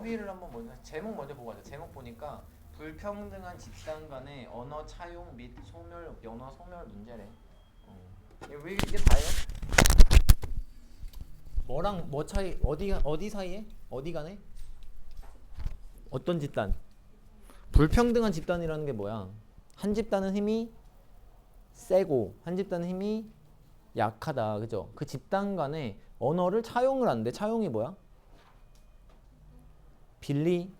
어휘를 한번 먼저 제목 먼저 보고 가자. 제목 보니까 불평등한 집단 간의 언어 차용 및 소멸 언어 소멸 문제래. 왜 이게 다예요? 뭐랑 뭐 차이 어디 사이에? 어디 간에? 어떤 집단? 불평등한 집단이라는 게 뭐야? 한 집단은 힘이 세고 한 집단은 힘이 약하다. 그죠? 그 집단 간에 언어를 차용을 하는데 차용이 뭐야? 빌리는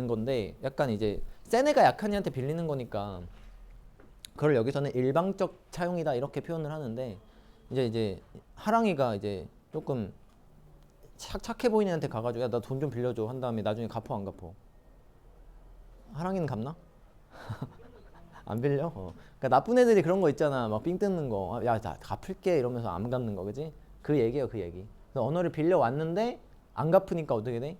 건데 약간 이제 센 애가 약한 애한테 빌리는 거니까 그걸 여기서는 일방적 차용이다 이렇게 표현을 하는데 이제 하랑이가 이제 조금 착해 보이는 애한테 가가지고 야 나 돈 좀 빌려줘 한 다음에 나중에 갚어 안 갚어? 하랑이는 갚나? 안 빌려? 그러니까 나쁜 애들이 그런 거 있잖아. 막 삥 뜯는 거. 야, 나 갚을게 이러면서 안 갚는 거, 그지? 그 얘기예요, 그 얘기. 그래서 언어를 빌려 왔는데 안 갚으니까 어떻게 돼?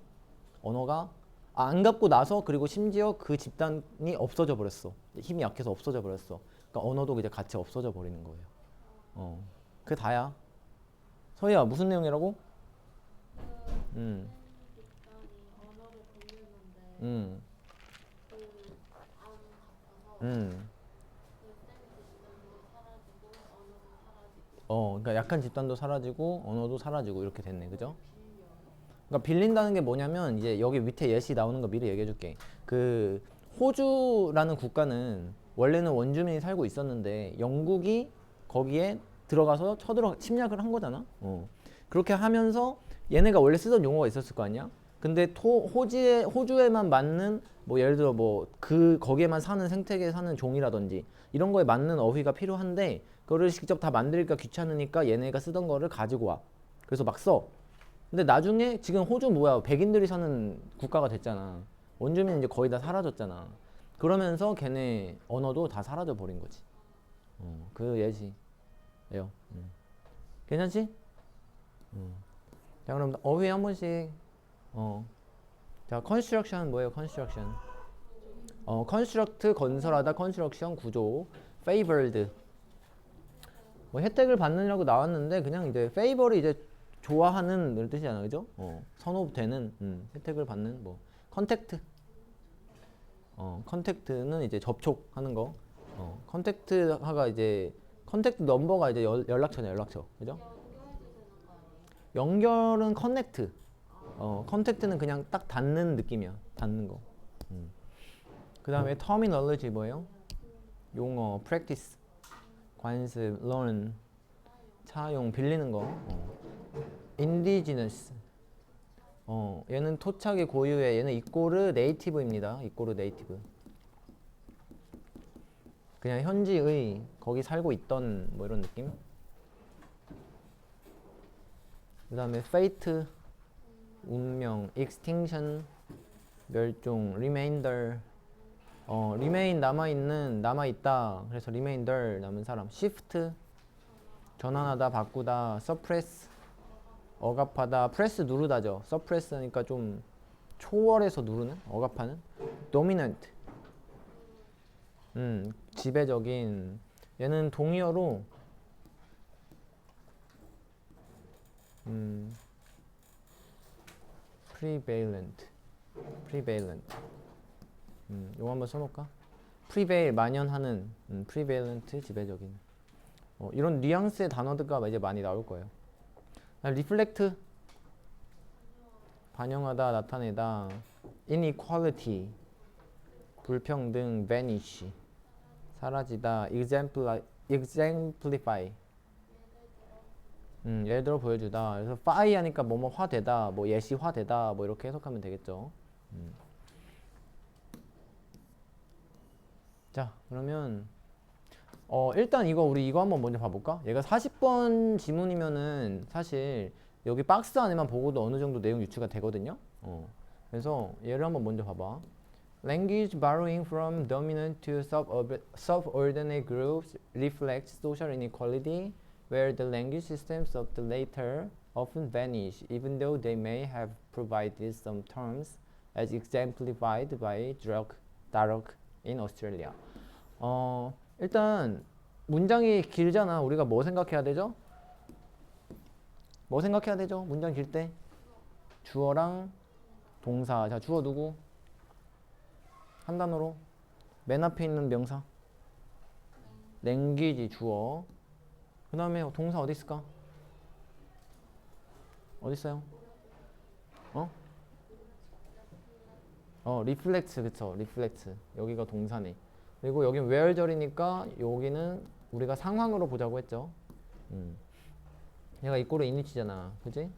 언어가 안 갚고 나서 그리고 심지어 그 집단이 없어져 버렸어. 힘이 약해서 없어져 버렸어. 그러니까 언어도 이제 같이 없어져 버리는 거예요. 그게 다야. 서희야 무슨 내용이라고? 음, 음, 음. 그러니까 약한 집단도 사라지고 언어도 사라지고 이렇게 됐네, 그죠? 그러니까 빌린다는 게 뭐냐면 이제 여기 밑에 예시 나오는 거 미리 얘기해 줄게. 그 호주라는 국가는 원래는 원주민이 살고 있었는데 영국이 거기에 들어가서 쳐들어 침략을 한 거잖아. 그렇게 하면서 얘네가 원래 쓰던 용어가 있었을 거 아니야. 근데 호주에만 맞는 뭐 예를 들어 뭐 그 거기에만 사는 생태계에 사는 종이라든지 이런 거에 맞는 어휘가 필요한데 그거를 직접 다 만들기가 귀찮으니까 얘네가 쓰던 거를 가지고 와. 그래서 막 써. 근데 나중에 지금 호주 뭐야 백인들이 사는 국가가 됐잖아. 원주민 이제 거의 다 사라졌잖아. 그러면서 걔네 언어도 다 사라져 버린 거지. 그 예시예요. 괜찮지? 자 그럼 어휘 한 번씩. 어. 자 construction 뭐예요? construction. construct 건설하다, construction 구조, favored 뭐 혜택을 받느라고 나왔는데 그냥 이제 favor이 이제 좋아하는 이런 뜻이잖아, 그죠? 선호되는 혜택을 받는 뭐 컨택트. 컨택트는 이제 접촉하는 거. 컨택트가 이제 컨택트 넘버가 이제 연락처냐, 연락처, 그죠? 연결은 커넥트. 컨택트는 그냥 딱 닿는 느낌이야, 닿는 거. 그 다음에 터미널로지 뭐예요? 용어, practice, 관습, learn, 차용, 빌리는 거. indigenous. 얘는 토착의 고유의 얘는 이꼬르 네이티브입니다. 이꼬르 네이티브. 그냥 현지의 거기 살고 있던 뭐 이런 느낌. 그 다음에 fate, 운명, extinction, 멸종, remainder. remain 남아있다. 그래서 remainder 남은 사람. shift 전환하다, 바꾸다. suppress 억압하다. press 누르다죠. suppress니까 좀 초월해서 누르는, 억압하는. dominant 지배적인. 얘는 동의어로 prevalent 이거 한번 써놓을까? prevail 만연하는, prevalent 지배적인. 이런 뉘앙스의 단어들과 이제 많이 나올 거예요. reflect 반영하다, 나타내다. inequality 불평등, vanish 사라지다, exemplify 예를 들어 보여주다. 그래서 fy 하니까 뭐뭐 화되다, 뭐 예시화되다, 뭐 이렇게 해석하면 되겠죠. 자 그러면 일단 우리 이거 한번 먼저 봐볼까? 얘가 40번 지문이면은 사실 여기 박스 안에만 보고도 어느 정도 내용 유추가 되거든요. 그래서 얘를 한번 먼저 봐봐. Language borrowing from dominant to subordinate groups reflects social inequality, where the language systems of the latter often vanish, even though they may have provided some terms, as exemplified by Darroch in Australia. 일단 문장이 길잖아. 우리가 뭐 생각해야 되죠? 뭐 생각해야 되죠? 문장 길 때 주어랑 동사. 자, 주어 누구? 한 단어로. 맨 앞에 있는 명사. 랭귀지 주어. 그 다음에 동사 어디 있을까? 어디 있어요? 어? 리플렉트, 그쵸? 리플렉트. 여기가 동사네. 그리고 여긴 where절이니까 여기는 우리가 상황으로 보자고 했죠. 얘가 이꼬르 이니치잖아, 그지?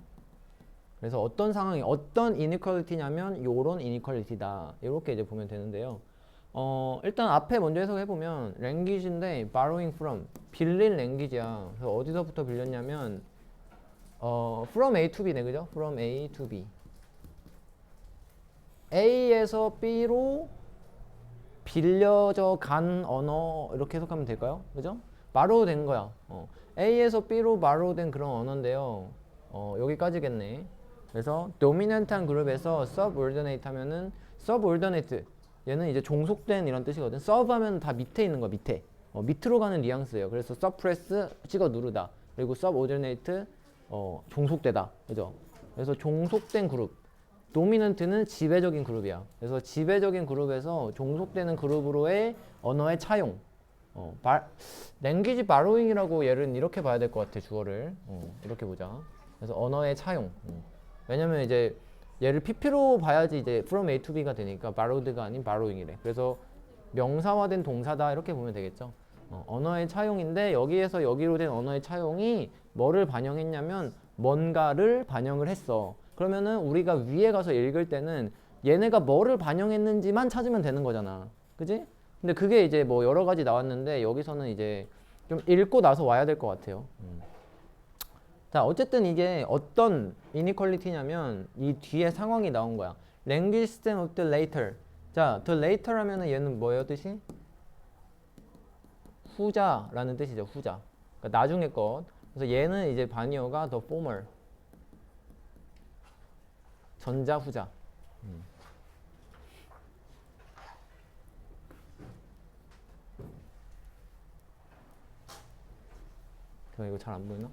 그래서 어떤 상황이 어떤 inequality냐면 요런 inequality다. 이렇게 이제 보면 되는데요. 일단 앞에 먼저 해석해보면 language인데 borrowing from 빌린 language야. 그래서 어디서부터 빌렸냐면 from A to B네, 그죠? from A to B. A에서 B로 빌려져 간 언어 이렇게 해석하면 될까요? 그죠? borrow 된 거야. A에서 B로 borrow 된 그런 언어인데요. 여기까지겠네. 그래서 dominant한 그룹에서 subordinate 하면은 subordinate 얘는 이제 종속된 이런 뜻이거든. sub 하면 다 밑에 있는 거야, 밑에. 밑으로 가는 뉘앙스예요. 그래서 suppress 찍어 누르다. 그리고 subordinate 종속되다. 그죠? 그래서 종속된 그룹. 도미넌트는 지배적인 그룹이야. 그래서 지배적인 그룹에서 종속되는 그룹으로의 언어의 차용. 랭귀지 바로잉이라고 얘를 이렇게 봐야 될 것 같아, 주어를. 이렇게 보자. 그래서 언어의 차용. 왜냐면 이제 얘를 PP로 봐야지 이제 from A to B가 되니까 borrowed가 아닌 borrowing이래. 그래서 명사화된 동사다 이렇게 보면 되겠죠. 언어의 차용인데 여기에서 여기로 된 언어의 차용이 뭐를 반영했냐면 뭔가를 반영을 했어. 그러면은 우리가 위에 가서 읽을 때는 얘네가 뭐를 반영했는지만 찾으면 되는 거잖아. 그지? 근데 그게 이제 뭐 여러 가지 나왔는데 여기서는 이제 좀 읽고 나서 와야 될 것 같아요. 자, 어쨌든 이게 어떤 inequality냐면 이 뒤에 상황이 나온 거야. Language system of the later. 자, the later 하면은 얘는 뭐예요, 뜻이? 후자라는 뜻이죠, 후자. 그러니까 나중에 것. 그래서 얘는 이제 반이어가 the former. 전자, 후자. 이거 잘 안 보이나?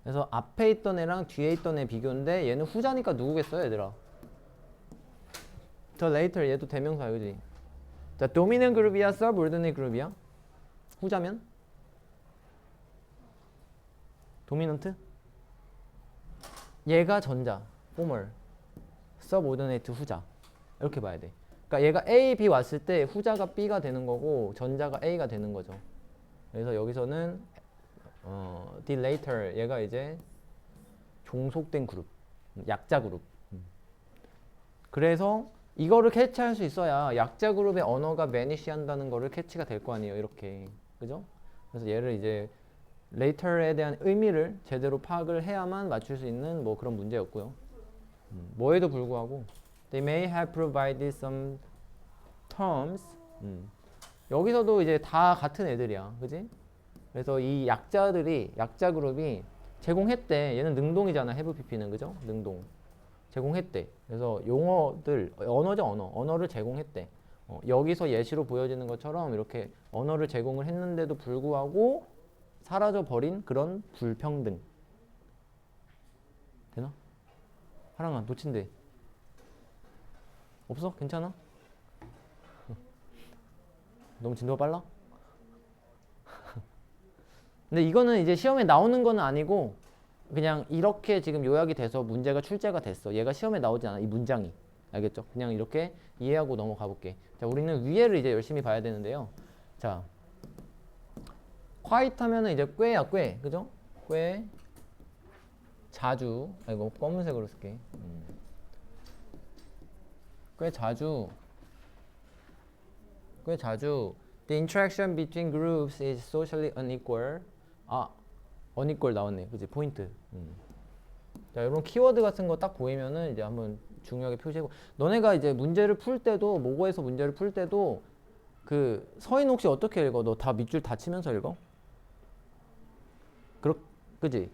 그래서 앞에 있던 애랑 뒤에 있던 애 비교인데 얘는 후자니까 누구겠어요, 얘들아? the later 얘도 대명사야, 그지? 자, dominant 그룹이야, subordinate 그룹이야? 후자면? 도미넌트? 얘가 전자, former, subordinate 후자. 이렇게 봐야 돼. 그러니까 얘가 A, B 왔을 때 후자가 B가 되는 거고 전자가 A가 되는 거죠. 그래서 여기서는 the later 얘가 이제 종속된 그룹, 약자 그룹. 그래서 이거를 캐치할 수 있어야 약자 그룹의 언어가 vanish 한다는 거를 캐치가 될 거 아니에요, 이렇게. 그죠? 그래서 얘를 이제 later에 대한 의미를 제대로 파악을 해야만 맞출 수 있는 뭐 그런 문제였고요. 뭐에도 불구하고 they may have provided some terms. 여기서도 이제 다 같은 애들이야, 그지? 그래서 이 약자들이 약자 그룹이 제공했대. 얘는 능동이잖아, have pp는, 그죠? 능동 제공했대. 그래서 용어들 언어죠, 언어를 제공했대. 여기서 예시로 보여지는 것처럼 이렇게 언어를 제공을 했는데도 불구하고 사라져 버린 그런 불평등. 되나? 하랑아, 놓친대. 없어? 괜찮아? 너무 진도가 빨라? 근데 이거는 이제 시험에 나오는 거는 아니고 그냥 이렇게 지금 요약이 돼서 문제가 출제가 됐어. 얘가 시험에 나오지 않아, 이 문장이. 알겠죠? 그냥 이렇게 이해하고 넘어가 볼게. 자, 우리는 위에를 이제 열심히 봐야 되는데요. 자, quite 하면은 이제 꽤야, 꽤. 그죠? 꽤. 자주. 아, 이거 검은색으로 쓸게. 꽤 자주. 꽤 자주. The interaction between groups is socially unequal. unequal 나왔네. 그치? 포인트. 자, 이런 키워드 같은 거 딱 보이면은 이제 한번 중요하게 표시하고. 너네가 이제 문제를 풀 때도, 모고에서 문제를 풀 때도 그 서인 혹시 어떻게 읽어? 너 다 밑줄 다 치면서 읽어? 그지?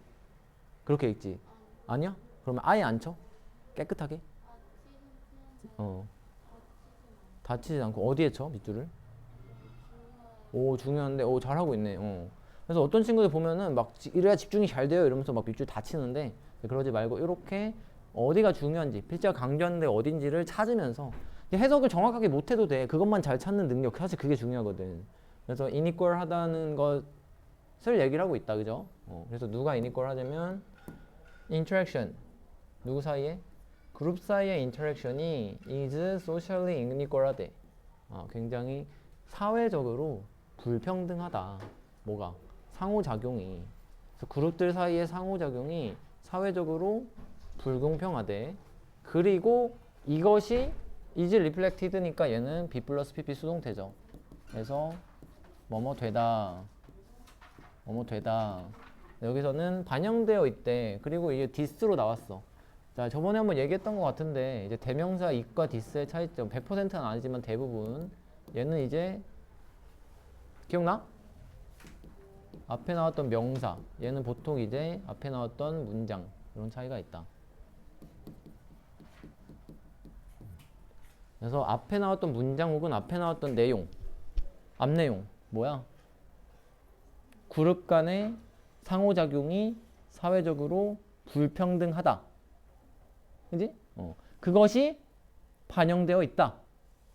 그렇게 읽지? 아니야? 그러면 아예 안 쳐? 깨끗하게? 다 치지 않고 어디에 쳐? 밑줄을? 오, 중요한데. 오, 잘하고 있네. 그래서 어떤 친구들 보면은 막 이래야 집중이 잘 돼요 이러면서 막 밑줄 다 치는데 그러지 말고 이렇게 어디가 중요한지 필자가 강조하는 데 어딘지를 찾으면서 해석을 정확하게 못해도 돼. 그것만 잘 찾는 능력 사실 그게 중요하거든. 그래서 이니퀄하다는 것을 얘기를 하고 있다 그죠? 그래서 누가 이니퀄하냐면 interaction 누구 사이에? 그룹 사이의 인터랙션이 is socially inequal하대. 굉장히 사회적으로 불평등하다. 뭐가? 상호작용이. 그래서 그룹들 사이의 상호작용이 사회적으로 불공평하대. 그리고 이것이 is reflected니까 얘는 B 플러스 PP 수동태죠. 그래서 뭐뭐 되다. 뭐뭐 되다. 여기서는 반영되어 있대. 그리고 이게 this로 나왔어. 자, 저번에 한번 얘기했던 것 같은데 이제 대명사 it과 this의 차이점 100%는 아니지만 대부분 얘는 이제 기억나? 앞에 나왔던 명사 얘는 보통 이제 앞에 나왔던 문장 이런 차이가 있다. 그래서 앞에 나왔던 문장 혹은 앞에 나왔던 내용 앞 내용 뭐야? 그룹 간의 상호작용이 사회적으로 불평등하다. 그지? 그것이 반영되어 있다.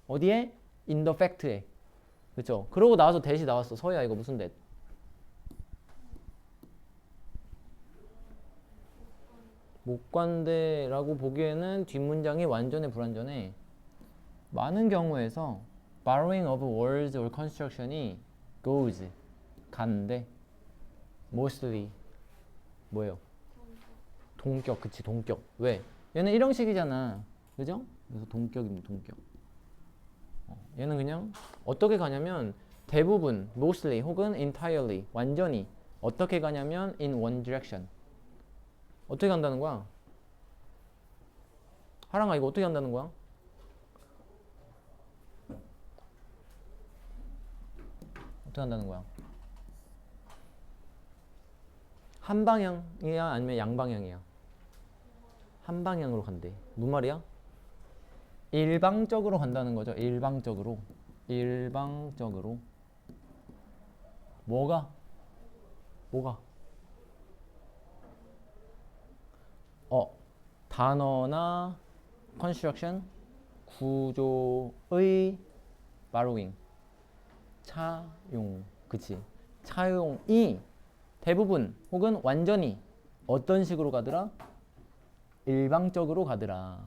어디에? in the fact에. 그쵸? 그러고 나와서 대시 나왔어. 서희야 이거 무슨 대? 목관대라고 보기에는 뒷문장이 완전해 불완전해. 많은 경우에서 borrowing of words or construction이 goes 간데 mostly 뭐예요? 동격. 그치 동격. 왜? 얘는 일형식이잖아. 그죠? 그래서 동격입니다. 동격. 얘는 그냥 어떻게 가냐면 대부분 mostly 혹은 entirely 완전히 어떻게 가냐면 in one direction. 어떻게 간다는 거야? 하랑아 이거 어떻게 간다는 거야? 어떻게 간다는 거야? 한 방향이야 아니면 양방향이야? 한 방향으로 간대. 무슨 말이야? 일방적으로 간다는 거죠. 일방적으로. 일방적으로. 뭐가? 뭐가? 단어나 construction 구조의 borrowing 차용. 그치? 차용이 대부분 혹은 완전히 어떤 식으로 가더라? 일방적으로 가더라.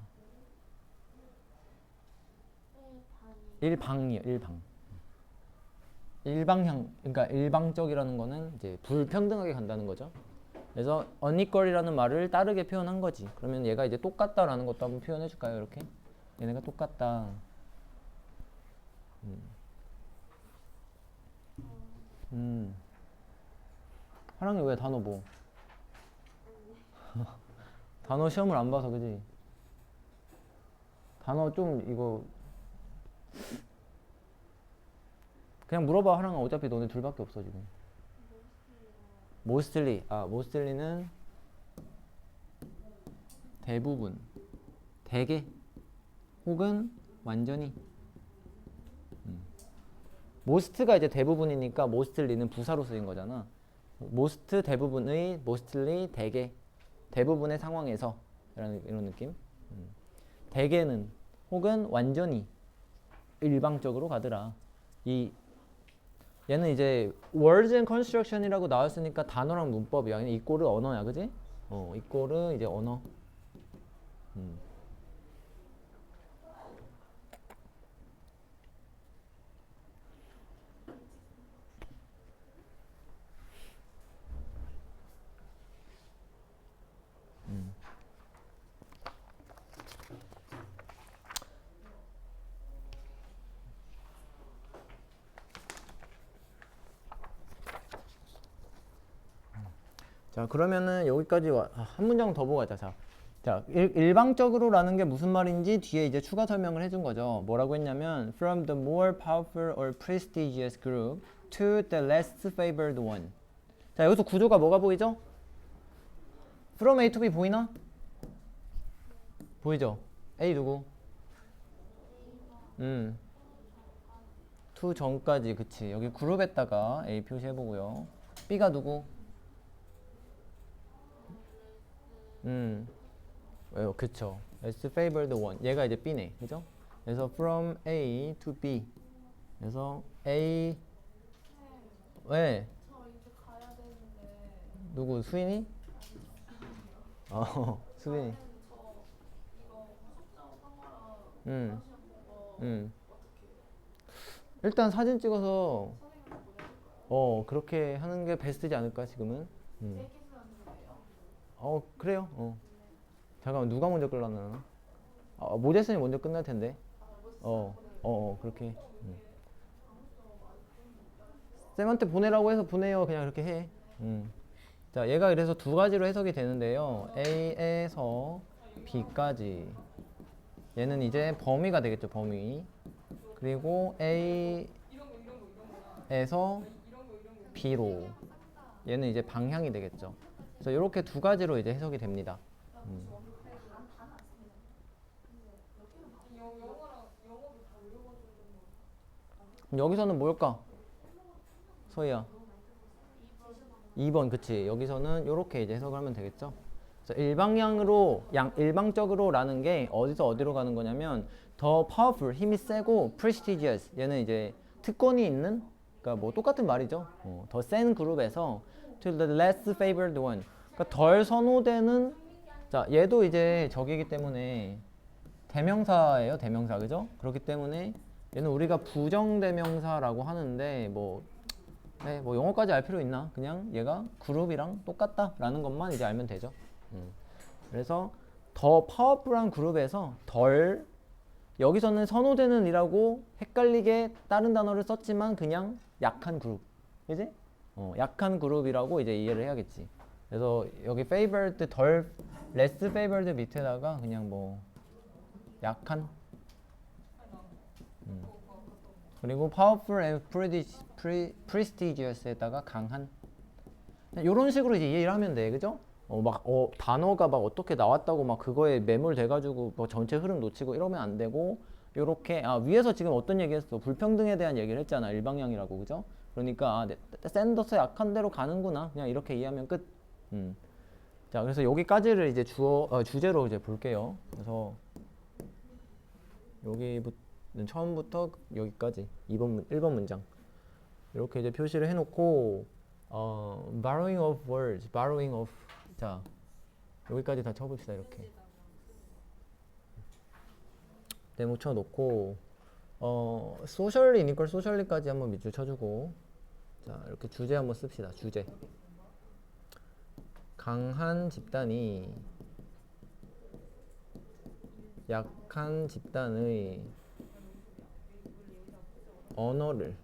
일방이요, 일방. 일방향, 그러니까 일방적이라는 거는 이제 불평등하게 간다는 거죠. 그래서 unequal이라는 말을 다르게 표현한 거지. 그러면 얘가 이제 똑같다라는 것도 한번 표현해 줄까요? 이렇게 얘네가 똑같다. 하랑이 왜 단어 뭐? 단어 시험을 안 봐서 그지? 단어 좀 이거 그냥 물어봐. 하랑아 어차피 너네 둘밖에 없어 지금. mostly mostly는 대부분 대개 혹은 완전히 most가 이제 대부분이니까 mostly는 부사로 쓰인 거잖아. most 대부분의 mostly 대개 대부분의 상황에서 이런 느낌. 대개는 혹은 완전히 일방적으로 가더라. 얘는 이제 words and construction이라고 나왔으니까 단어랑 문법이야. 이꼬르 언어야, 그지? 이꼬르 이제 언어. 자, 그러면은 여기까지 한 문장 더 보고 가자. 자, 일방적으로라는 게 무슨 말인지 뒤에 이제 추가 설명을 해준 거죠. 뭐라고 했냐면 from the more powerful or prestigious group to the less favored one. 자, 여기서 구조가 뭐가 보이죠? from A to B 보이나? 보이죠? A 누구? to 전까지. 그치. 여기 그룹에다가 A 표시해보고요. B가 누구? 그쵸. As favored one. 얘가 이제 B네. 그죠? 그래서 from A to B. 그래서 A 왜? 저 이제 가야 되는데. 누구? 수인이? 수인이. 저 이거 숙제하고 산 거랑 음, 시험 본 거 음. 어떻게 일단 사진 찍어서 선생님한테 보내줄까요? 그렇게 하는 게 베스트지 않을까 지금은? 제 기술하는 거예요? 그래요. 잠깐만 누가 먼저 끌라나? 모제슨이 먼저 끝날 텐데. 그렇게. 쌤한테 보내라고 해서 보내요. 그냥 그렇게 해. 자, 얘가 그래서 두 가지로 해석이 되는데요. A에서 B까지. 얘는 이제 범위가 되겠죠, 범위. 그리고 A에서 B로. 얘는 이제 방향이 되겠죠. 그래서 이렇게 두 가지로 이제 해석이 됩니다. 그럼 여기서는 뭘까? 서희야. 2번, 그치. 여기서는 이렇게 이제 해석을 하면 되겠죠. 그래서 일방향으로, 일방적으로라는 게 어디서 어디로 가는 거냐면 더 powerful, 힘이 세고 prestigious, 얘는 이제 특권이 있는, 그러니까 뭐 똑같은 말이죠. 더 센 그룹에서 to the less favored one, 그러니까 덜 선호되는, 자, 얘도 이제 저기이기 때문에 대명사예요, 대명사, 그죠? 그렇기 때문에 얘는 우리가 부정대명사라고 하는데 네, 뭐 영어까지 알 필요 있나? 그냥 얘가 그룹이랑 똑같다라는 것만 이제 알면 되죠. 그래서 더 파워풀한 그룹에서 덜, 여기서는 선호되는 이라고 헷갈리게 다른 단어를 썼지만 그냥 약한 그룹, 그지? 약한 그룹이라고 이제 이해를 해야겠지. 그래서 여기 favored 덜, less favored 밑에다가 그냥 뭐 약한, 그리고 powerful and prestigious에다가 강한, 이런 식으로 이제 이해를 하면 돼, 그죠? 단어가 막 어떻게 나왔다고 막 그거에 매몰돼가지고 뭐 전체 흐름 놓치고 이러면 안 되고, 요렇게, 위에서 지금 어떤 얘기했어? 불평등에 대한 얘기를 했잖아, 일방향이라고, 그죠? 그러니까 샌더스 약한 대로 가는구나, 그냥 이렇게 이해하면 끝. 자, 그래서 여기까지를 이제 주제로 이제 볼게요. 그래서 여기부터 처음부터 여기까지 1번 문장 이렇게 이제 표시를 해놓고 borrowing of words, borrowing of, 자, 여기까지 다 쳐봅시다. 이렇게 네모 쳐놓고 socially니까 socially까지 한번 밑줄 쳐주고, 자, 이렇게 주제 한번 씁시다. 주제. 강한 집단이 약한 집단의 언어를,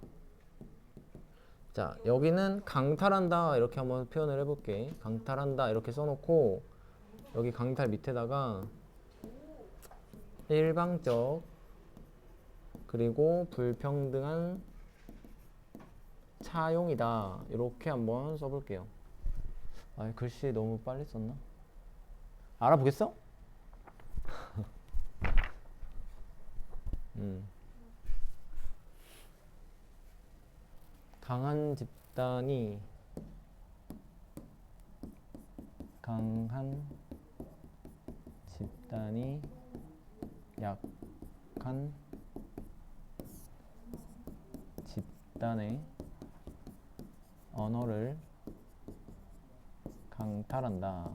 자, 여기는 강탈한다 이렇게 한번 표현을 해볼게. 강탈한다 이렇게 써놓고 여기 강탈 밑에다가 일방적 그리고 불평등한 차용이다 이렇게 한번 써볼게요. 글씨 너무 빨리 썼나? 알아보겠어? 강한 집단이 약한 집단의 언어를 강탈한다.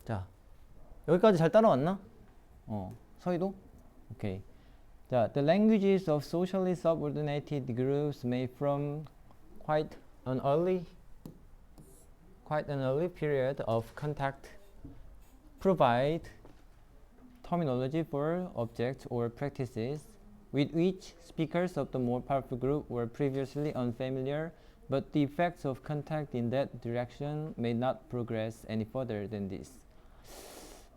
자, 여기까지 잘 따라왔나? 서희도? 오케이. 자, the languages of socially subordinated groups may from quite an early period of contact provide terminology for objects or practices with which speakers of the more powerful group were previously unfamiliar, but the effects of contact in that direction may not progress any further than this.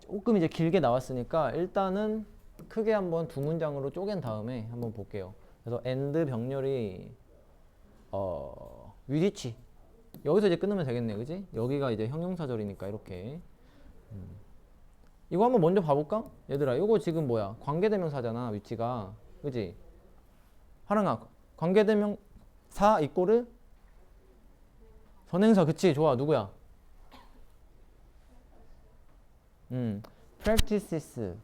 조금 이제 길게 나왔으니까 일단은 크게 한번 두 문장으로 쪼갠 다음에 한번 볼게요. 그래서 and 병렬이 위치치 여기서 이제 끊으면 되겠네, 그지? 여기가 이제 형용사절이니까 이렇게 이거 한번 먼저 봐볼까? 얘들아, 이거 지금 뭐야? 관계대명사잖아, 위치가. 그지? 하랑아, 관계대명사 이꼬르 선행사. 그치? 좋아. 누구야? practices.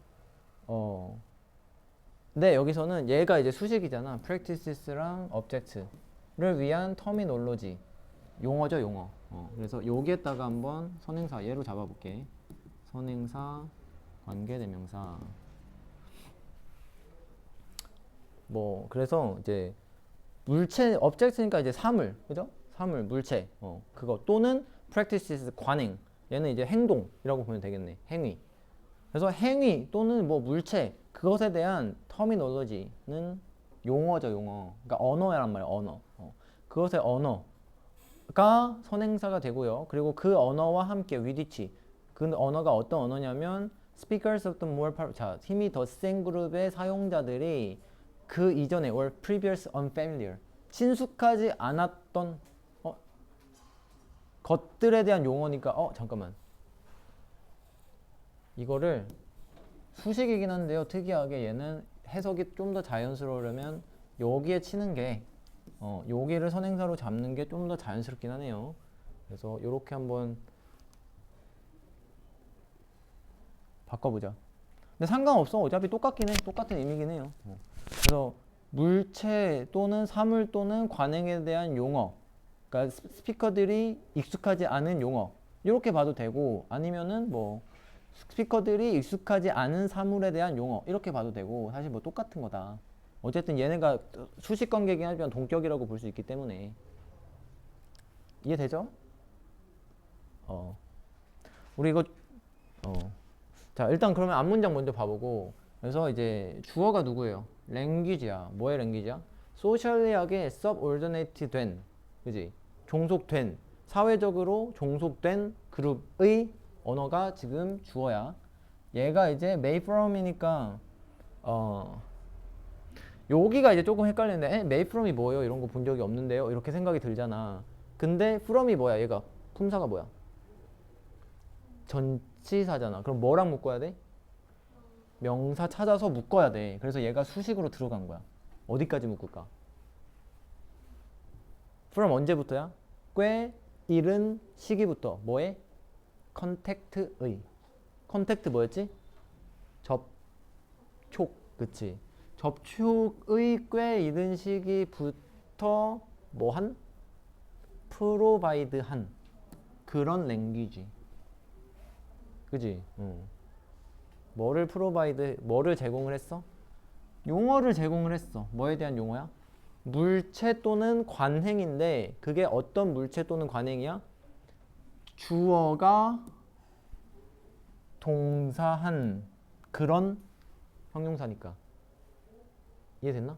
근데 여기서는 얘가 이제 수식이잖아. practices랑 object를 위한 터미놀로지. 용어죠, 용어. 그래서 여기에다가 한번 선행사 얘로 잡아볼게. 선행사, 관계대명사. 뭐 그래서 이제 물체 object니까 이제 사물, 그죠? 사물, 물체. 그거 또는 practices 관행. 얘는 이제 행동이라고 보면 되겠네. 행위. 그래서 행위 또는 뭐 물체 그것에 대한 터미놀로지는 용어죠, 용어. 그러니까 언어란 말이야, 언어. 그것의 언어가 선행사가 되고요. 그리고 그 언어와 함께 위디치. 그 언어가 어떤 언어냐면 speakers of the more powerful. 자, 힘이 더 센 그룹의 사용자들이 그 이전에 or previous unfamiliar. 친숙하지 않았던 것들에 대한 용어니까 잠깐만. 이거를 수식이긴 한데요. 특이하게 얘는 해석이 좀 더 자연스러우려면 여기에 치는 게 여기를 선행사로 잡는 게 좀 더 자연스럽긴 하네요. 그래서 이렇게 한번 바꿔보자. 근데 상관없어. 어차피 똑같긴 해. 똑같은 의미긴 해요. 그래서 물체 또는 사물 또는 관행에 대한 용어. 그러니까 스피커들이 익숙하지 않은 용어. 이렇게 봐도 되고 아니면은 뭐 스피커들이 익숙하지 않은 사물에 대한 용어 이렇게 봐도 되고 사실 뭐 똑같은 거다. 어쨌든 얘네가 수식 관계이긴 하지만 동격이라고 볼 수 있기 때문에 이해되죠? 우리 이거 자 일단 그러면 앞문장 먼저 봐보고 그래서 이제 주어가 누구예요? 랭귀지야. 뭐의 랭귀지야? 소셜리하게 subordinate 된 그지? 종속된 사회적으로 종속된 그룹의 언어가 지금 주어야. 얘가 이제 made from이니까 여기가 이제 조금 헷갈리는데 made from이 뭐예요? 이런 거 본 적이 없는데요? 이렇게 생각이 들잖아. 근데 from이 뭐야? 얘가 품사가 뭐야? 전치사잖아. 그럼 뭐랑 묶어야 돼? 명사 찾아서 묶어야 돼. 그래서 얘가 수식으로 들어간 거야. 어디까지 묶을까? from 언제부터야? 꽤 이른 시기부터. 뭐에? 컨택트의. 컨택트 뭐였지? 접촉. 그치? 접촉의 꽤 이른 시기부터 뭐 한? 프로바이드 한 그런 랭귀지. 그지? 뭐를 프로바이드, 뭐를 제공을 했어? 용어를 제공을 했어. 뭐에 대한 용어야? 물체 또는 관행인데 그게 어떤 물체 또는 관행이야? 주어가 동사한 그런 형용사니까. 이해됐나?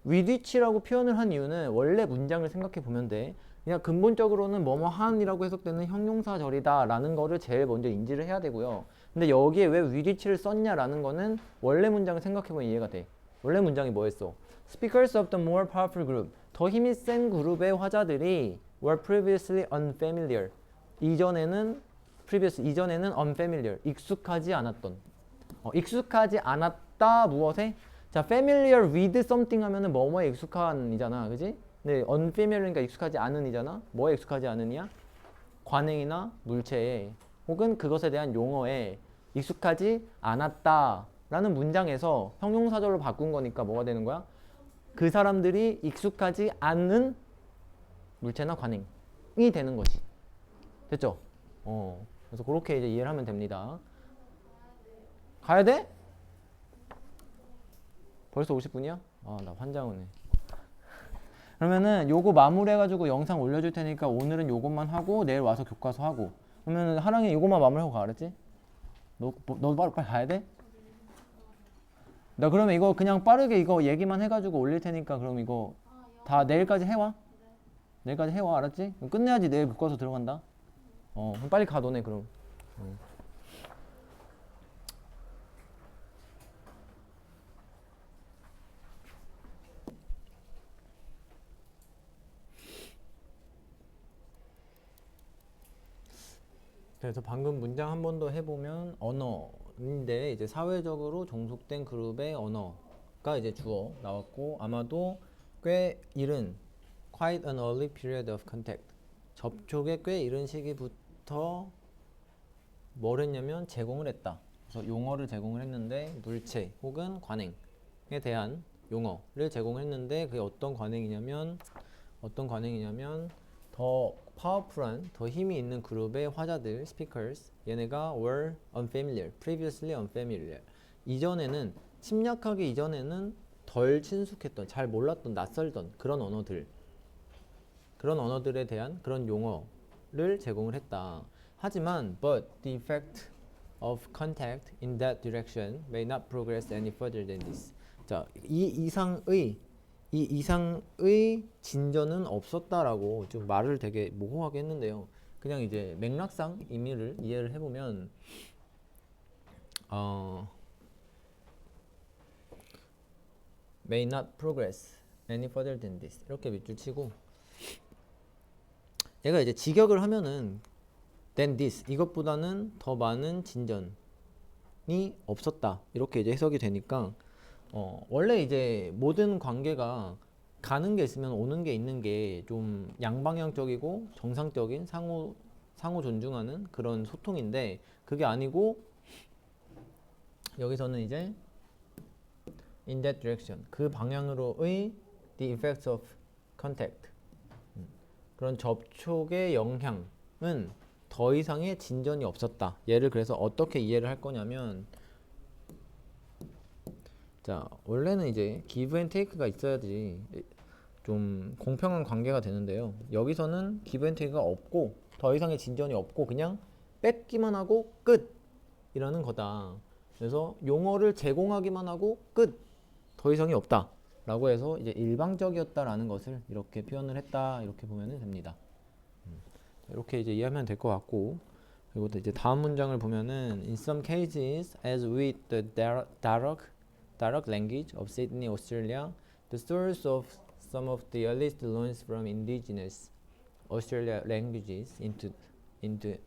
위디치라고 표현을 한 이유는 원래 문장을 생각해 보면 돼. 그냥 근본적으로는 뭐뭐한이라고 해석되는 형용사절이다 라는 거를 제일 먼저 인지를 해야 되고요. 근데 여기에 왜 위디치를 썼냐라는 거는 원래 문장을 생각해 보면 이해가 돼. 원래 문장이 뭐였어? Speakers of the more powerful group. 더 힘이 센 그룹의 화자들이 were previously unfamiliar. 이전에는 unfamiliar. 익숙하지 않았던. 익숙하지 않았다 무엇에? 자, familiar with something 하면은 뭐뭐에 익숙한이잖아. 그지? 근데 unfamiliar니까 익숙하지 않은이잖아. 뭐에 익숙하지 않으냐? 관행이나 물체에 혹은 그것에 대한 용어에 익숙하지 않았다라는 문장에서 형용사절로 바꾼 거니까 뭐가 되는 거야? 그 사람들이 익숙하지 않은 물체나 관행이 되는 거지. 됐죠? 그래서 그렇게 이제 이해를 하면 됩니다. 가야 돼? 벌써 50분이야? 아, 나 환장하네. 그러면은 요거 마무리해가지고 영상 올려줄 테니까 오늘은 요것만 하고 내일 와서 교과서 하고 그러면은 하랑이 요것만 마무리하고 가, 알았지? 너 빨리 가야 돼? 나 그러면 이거 그냥 빠르게 이거 얘기만 해가지고 올릴 테니까 그럼 이거 다 내일까지 해와. 내일까지 해와, 알았지? 그럼 끝내야지 내일 교과서 들어간다. 그럼 빨리 가 너네 그럼. 그래서 방금 문장 한 번 더 해보면 언어인데 이제 사회적으로 종속된 그룹의 언어가 이제 주어 나왔고 아마도 꽤 이른 quite an early period of contact 접촉의 꽤 이른 시기부터 뭘 했냐면 제공을 했다. 그래서 용어를 제공을 했는데 물체 혹은 관행에 대한 용어를 제공했는데 그게 어떤 관행이냐면 더 파워풀한 더 힘이 있는 그룹의 화자들 speakers 얘네가 were unfamiliar, previously unfamiliar 이전에는 침략하기 이전에는 덜 친숙했던 잘 몰랐던 낯설던 그런 언어들에 대한 그런 용어를 제공을 했다. 하지만 but the effect of contact in that direction may not progress any further than this. 자, 이 이상의 진전은 없었다라고 좀 말을 되게 모호하게 했는데요. 그냥 이제 맥락상 의미를 이해를 해보면 may not progress any further than this 이렇게 밑줄 치고 얘가 이제 직역을 하면은 than this 이것보다는 더 많은 진전이 없었다 이렇게 이제 해석이 되니까 원래 이제 모든 관계가 가는 게 있으면 오는 게 있는 게 좀 양방향적이고 정상적인 상호 존중하는 그런 소통인데 그게 아니고 여기서는 이제 in that direction 그 방향으로의 the effects of contact 그런 접촉의 영향은 더 이상의 진전이 없었다. 얘를 그래서 어떻게 이해를 할 거냐면 자 원래는 이제 give and take가 있어야지 좀 공평한 관계가 되는데요. 여기서는 give and take가 없고 더 이상의 진전이 없고 그냥 뺏기만 하고 끝 이라는 거다. 그래서 용어를 제공하기만 하고 끝 더 이상이 없다 라고 해서 이제 일방적이었다라는 것을 이렇게 표현을 했다 이렇게 보면 됩니다. 이렇게 이제 이해하면 될 것 같고 그리고 또 이제 다음 문장을 보면은 in some cases as with the Darug language of Sydney, Australia, the source of some of the earliest loans from indigenous Australia languages into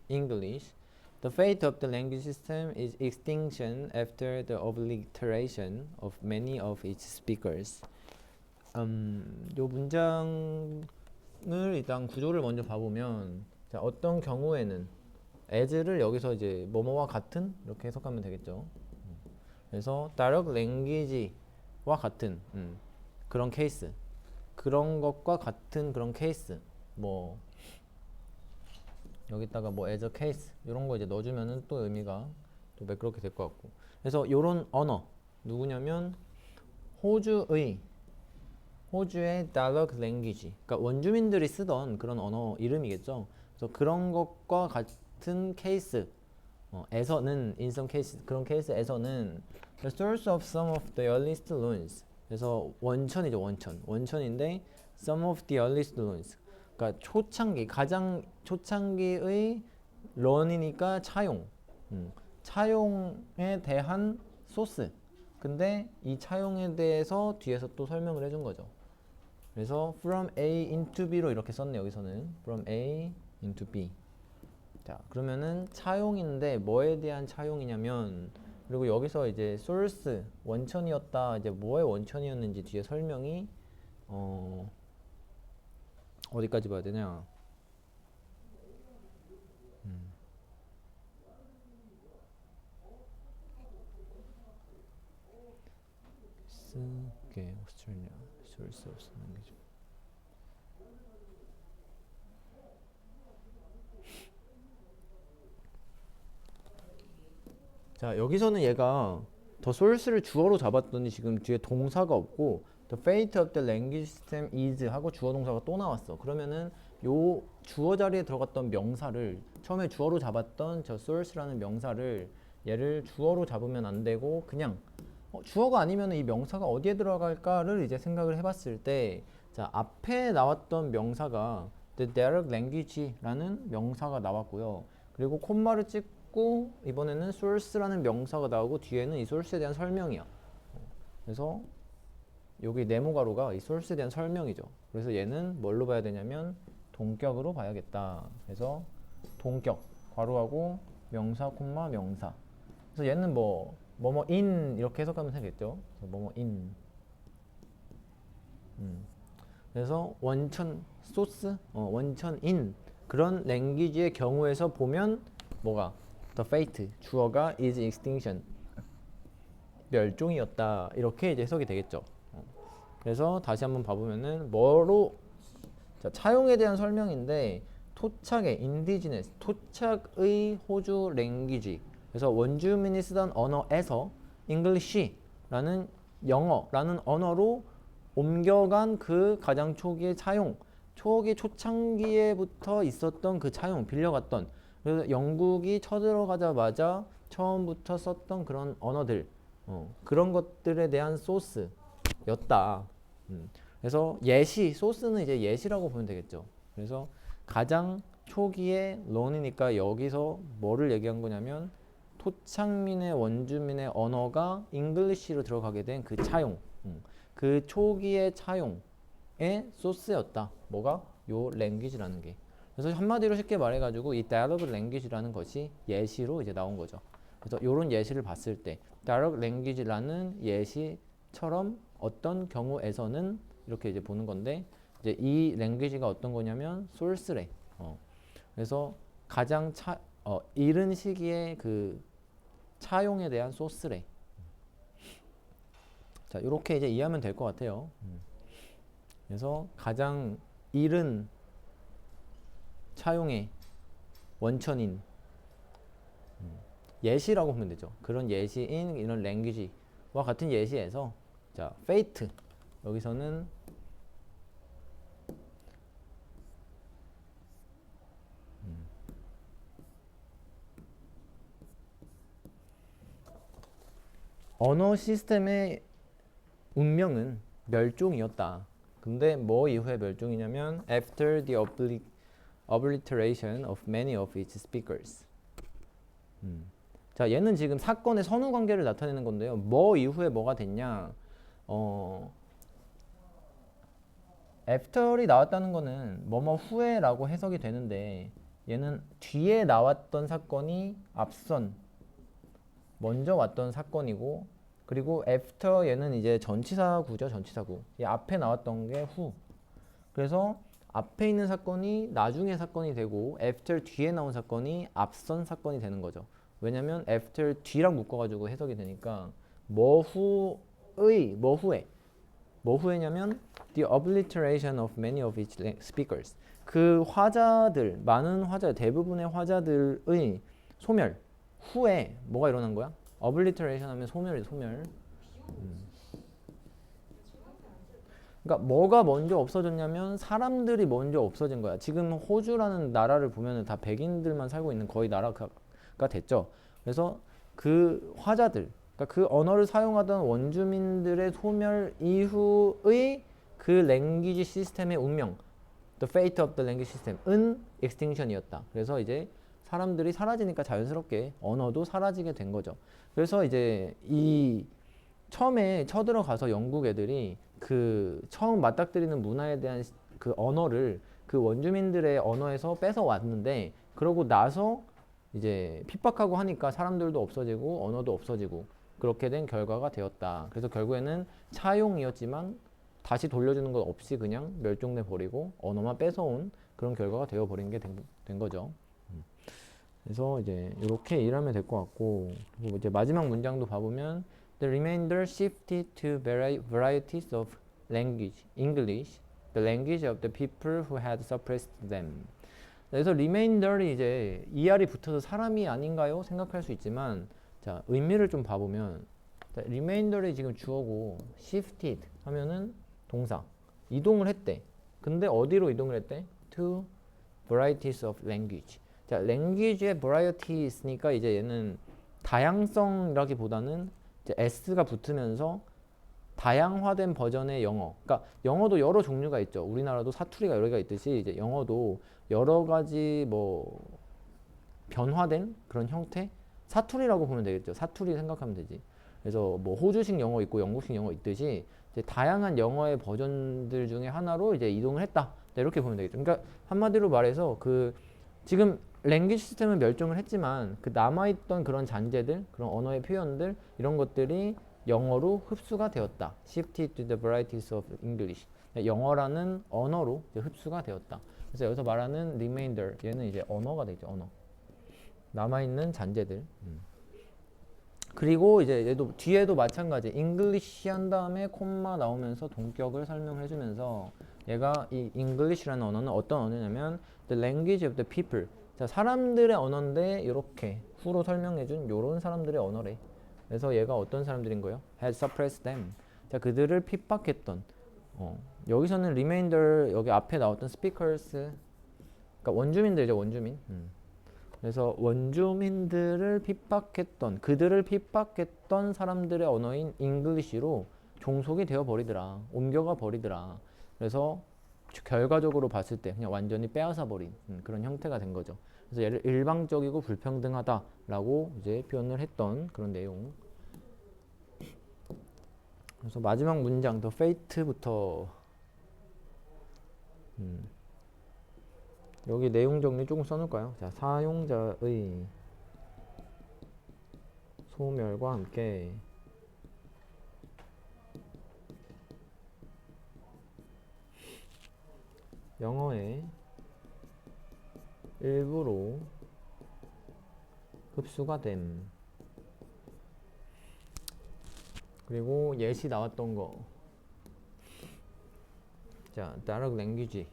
English, the fate of the language system is extinction after the obliteration of many of its speakers. 요 문장을 일단 구조를 먼저 봐보면 자, 어떤 경우에는 as를 여기서 이제 뭐뭐와 같은 이렇게 해석하면 되겠죠. 그래서 Darug language와 같은 그런 케이스 그런 것과 같은 그런 케이스 뭐 여기다가 뭐 as a case 이런 거 이제 넣어주면은 또 의미가 또 매끄럽게 될 것 같고 그래서 요런 언어 누구냐면 호주의 Darug language 그러니까 원주민들이 쓰던 그런 언어 이름이겠죠. 그래서 그런 것과 같은 케이스 에서는 in some cases 그런 케이스에서는 the source of some of the earliest loans 그래서 원천이죠 원천인데 some of the earliest loans 그러니까 초창기 가장 초창기의 런이니까 차용에 대한 소스 근데 이 차용에 대해서 뒤에서 또 설명을 해준 거죠. 그래서 from A into B로 이렇게 썼네 여기서는 from A into B. 자 그러면은 차용인데 뭐에 대한 차용이냐면 그리고 여기서 이제 source 원천이었다 이제 뭐의 원천이었는지 뒤에 설명이 어디까지 봐야 되냐? 쓰게 오스트레일리아 source of language. 자 여기서는 얘가 더 source를 주어로 잡았더니 지금 뒤에 동사가 없고 the fate of the language system is 하고 주어 동사가 또 나왔어. 그러면은 요 주어 자리에 들어갔던 명사를 처음에 주어로 잡았던 저 source라는 명사를 얘를 주어로 잡으면 안 되고 그냥 주어가 아니면 이 명사가 어디에 들어갈까를 이제 생각을 해봤을 때 자 앞에 나왔던 명사가 the Darug language라는 명사가 나왔고요. 그리고 콤마를 찍고 이번에는 source라는 명사가 나오고 뒤에는 이 source에 대한 설명이야. 그래서 여기 네모 가로가 이 source에 대한 설명이죠. 그래서 얘는 뭘로 봐야 되냐면 동격으로 봐야겠다. 그래서 동격 괄호하고 명사 콤마 명사. 그래서 얘는 뭐뭐 in 이렇게 해석하면 되겠죠. 뭐뭐 in. 그래서 원천 소스, 원천 in 그런 랭귀지의 경우에서 보면 뭐가 the fate 주어가 is extinction 멸종이었다 이렇게 이제 해석이 되겠죠. 그래서 다시 한번 봐보면은 뭐로 자, 차용에 대한 설명인데 토착의 indigenous 토착의 호주 랭귀지 그래서 원주민이 쓰던 언어에서 English라는 영어라는 언어로 옮겨간 그 가장 초기의 차용 초창기에부터 있었던 그 차용 빌려갔던 그래서 영국이 쳐들어가자마자 처음부터 썼던 그런 언어들 그런 것들에 대한 소스였다. 그래서 예시 소스는 이제 예시라고 보면 되겠죠. 그래서 가장 초기의 론이니까 여기서 뭐를 얘기한 거냐면 토착민의 원주민의 언어가 잉글리시로 들어가게 된 그 차용 그 초기의 차용의 소스였다. 뭐가? 요 랭귀지라는 게. 그래서 한마디로 쉽게 말해가지고 이 dialogue language라는 것이 예시로 이제 나온 거죠. 그래서 요런 예시를 봤을 때 dialogue language라는 예시처럼 어떤 경우에서는 이렇게 이제 보는 건데 이제 이 랭귀지가 어떤 거냐면 소스래. 그래서 가장 이른 시기에 그 차용에 대한 소스래. 자, 이렇게 이제 이해하면 될 것 같아요. 그래서 가장 이른 차용의 원천인 예시라고 보면 되죠. 그런 예시인 이런 랭귀지와 같은 예시에서 자, fate 여기서는 언어 시스템의 운명은 멸종이었다. 근데 뭐 이후에 멸종이냐면 after the obliteration of many of its speakers. 자, 얘는 지금 사건의 선후 관계를 나타내는 건데요. 뭐 이후에 뭐가 됐냐? after이 나왔다는 거는 뭐뭐 후에라고 해석이 되는데 얘는 뒤에 나왔던 사건이 앞선 먼저 왔던 사건이고 그리고 after 얘는 이제 전치사구죠. 전치사구. 이 앞에 나왔던 게 후. 그래서 앞에 있는 사건이 나중에 사건이 되고 after 뒤에 나온 사건이 앞선 사건이 되는 거죠. 왜냐면 after 뒤랑 묶어가지고 해석이 되니까 뭐 후에냐면 the obliteration of many of its speakers 그 화자들 많은 화자 대부분의 화자들의 소멸 후에 뭐가 일어난 거야? obliteration 하면 소멸이죠. 소멸. 그러니까 뭐가 먼저 없어졌냐면 사람들이 먼저 없어진 거야. 지금 호주라는 나라를 보면은 다 백인들만 살고 있는 거의 나라가 됐죠. 그래서 그 화자들, 그러니까 그 언어를 사용하던 원주민들의 소멸 이후의 그 랭귀지 시스템의 운명, the fate of the language system은 extinction이었다. 그래서 이제 사람들이 사라지니까 자연스럽게 언어도 사라지게 된 거죠. 그래서 이제 이 처음에 쳐들어가서 영국 애들이 그 처음 맞닥뜨리는 문화에 대한 그 언어를 그 원주민들의 언어에서 뺏어 왔는데 그러고 나서 이제 핍박하고 하니까 사람들도 없어지고 언어도 없어지고 그렇게 된 결과가 되었다. 그래서 결국에는 차용이었지만 다시 돌려주는 것 없이 그냥 멸종돼 버리고 언어만 뺏어온 그런 결과가 되어 버린 게 된 거죠. 그래서 이제 이렇게 일하면 될 것 같고 그리고 이제 마지막 문장도 봐보면 The remainder shifted to varieties of language, English, the language of the people who had suppressed them. 그래서 remainder이 이제 ER이 붙어서 사람이 아닌가요? 생각할 수 있지만 자 의미를 좀 봐보면 자, remainder이 지금 주어고 shifted 하면은 동사 이동을 했대. 근데 어디로 이동을 했대? To varieties of language. 자, language의 variety 있으니까 이제 얘는 다양성이라기보다는 이제 s가 붙으면서 다양화된 버전의 영어. 그러니까 영어도 여러 종류가 있죠. 우리나라도 사투리가 여러 개가 있듯이 이제 영어도 여러 가지 뭐 변화된 그런 형태 사투리라고 보면 되겠죠. 사투리 생각하면 되지. 그래서 뭐 호주식 영어 있고 영국식 영어 있듯이 이제 다양한 영어의 버전들 중에 하나로 이제 이동을 했다. 네, 이렇게 보면 되겠죠. 그러니까 한마디로 말해서 그 지금 랭귀지 시스템은 멸종을 했지만 그 남아있던 그런 잔재들, 그런 언어의 표현들 이런 것들이 영어로 흡수가 되었다. Shifted to the varieties of English. 영어라는 언어로 이제 흡수가 되었다. 그래서 여기서 말하는 remainder 얘는 이제 언어가 되죠. 언어. 남아있는 잔재들. 그리고 이제 얘도 뒤에도 마찬가지. English 한 다음에 콤마 나오면서 동격을 설명해 주면서 얘가 이 English라는 언어는 어떤 언어냐면 the language of the people. 자, 사람들의 언어인데 이렇게 후로 설명해 준 요런 사람들의 언어래. 그래서 얘가 어떤 사람들인 거예요? had suppressed them. 자, 그들을 핍박했던. 여기서는 remainder 여기 앞에 나왔던 speakers. 그러니까 원주민들이죠, 원주민. 그래서 원주민들을 핍박했던 그들을 핍박했던 사람들의 언어인 잉글리시로 종속이 되어 버리더라. 옮겨가 버리더라. 그래서 결과적으로 봤을 때 그냥 완전히 빼앗아 버린 그런 형태가 된 거죠. 그래서 얘를 일방적이고 불평등하다라고 이제 표현을 했던 그런 내용. 그래서 마지막 문장 더 페이트부터 여기 내용 정리 조금 써놓을까요? 자, 사용자의 소멸과 함께 영어의 일부로 흡수가 됨. 그리고 예시 나왔던 거. 자, dialect language.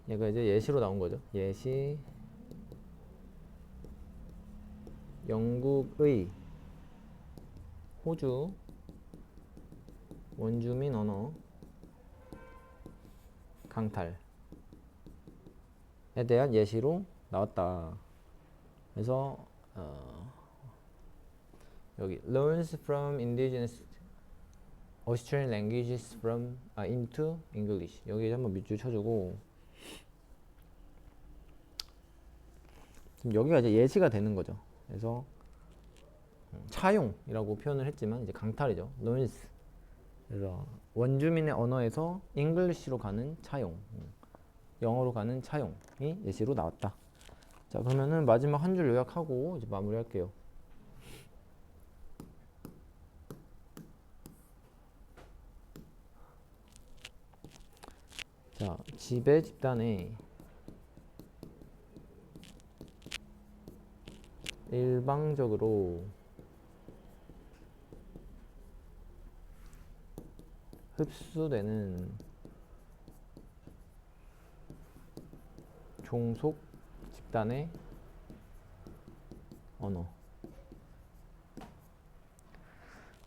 얘가 이제 예시로 나온 거죠. 예시 영국의 호주 원주민 언어 강탈에 대한 예시로 나왔다. 그래서 여기 learns from indigenous Australian languages from into English 여기 한번 밑줄 쳐주고 지금 여기가 이제 예시가 되는 거죠. 그래서 차용이라고 표현을 했지만 이제 강탈이죠. learns 그래서 원주민의 언어에서 잉글리시로 가는 차용, 영어로 가는 차용이 예시로 나왔다. 자, 그러면은 마지막 한 줄 요약하고 이제 마무리할게요. 자, 집에 집단에 일방적으로 흡수되는 종속 집단의 언어.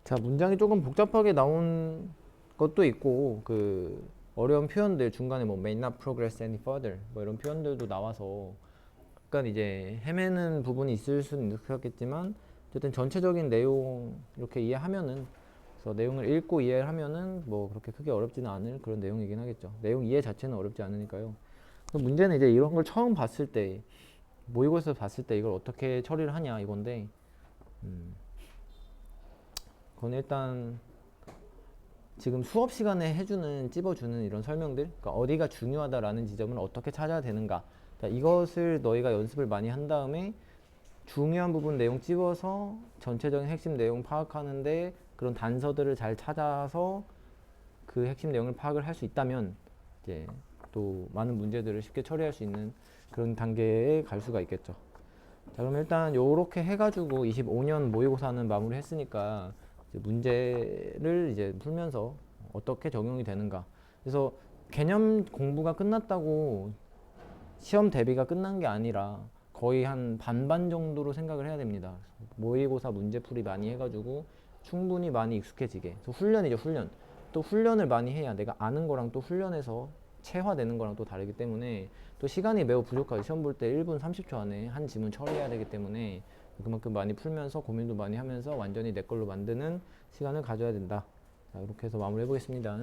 자, 문장이 조금 복잡하게 나온 것도 있고 그 어려운 표현들 중간에 뭐 may not progress any further 뭐 이런 표현들도 나와서 약간 이제 헤매는 부분이 있을 수는 있겠지만 어쨌든 전체적인 내용 이렇게 이해하면은 그래서 내용을 읽고 이해를 하면은 뭐 그렇게 크게 어렵지는 않을 그런 내용이긴 하겠죠. 내용 이해 자체는 어렵지 않으니까요. 문제는 이제 이런 걸 처음 봤을 때 모의고사에서 봤을 때 이걸 어떻게 처리를 하냐 이건데 그건 일단 지금 수업 시간에 해주는 찝어주는 이런 설명들 그러니까 어디가 중요하다라는 지점을 어떻게 찾아야 되는가 자, 이것을 너희가 연습을 많이 한 다음에 중요한 부분 내용 찝어서 전체적인 핵심 내용 파악하는데 그런 단서들을 잘 찾아서 그 핵심 내용을 파악을 할 수 있다면 이제 또 많은 문제들을 쉽게 처리할 수 있는 그런 단계에 갈 수가 있겠죠. 자, 그럼 일단 요렇게 해가지고 25년 모의고사는 마무리했으니까 이제 문제를 이제 풀면서 어떻게 적용이 되는가. 그래서 개념 공부가 끝났다고 시험 대비가 끝난 게 아니라 거의 한 반반 정도로 생각을 해야 됩니다. 모의고사 문제풀이 많이 해가지고 충분히 많이 익숙해지게. 그래서 훈련이죠, 훈련. 또 훈련을 많이 해야 내가 아는 거랑 또 훈련해서 체화되는 거랑 또 다르기 때문에 또 시간이 매우 부족하죠. 시험 볼 때 1분 30초 안에 한 지문 처리해야 되기 때문에 그만큼 많이 풀면서 고민도 많이 하면서 완전히 내 걸로 만드는 시간을 가져야 된다. 자, 이렇게 해서 마무리해 보겠습니다.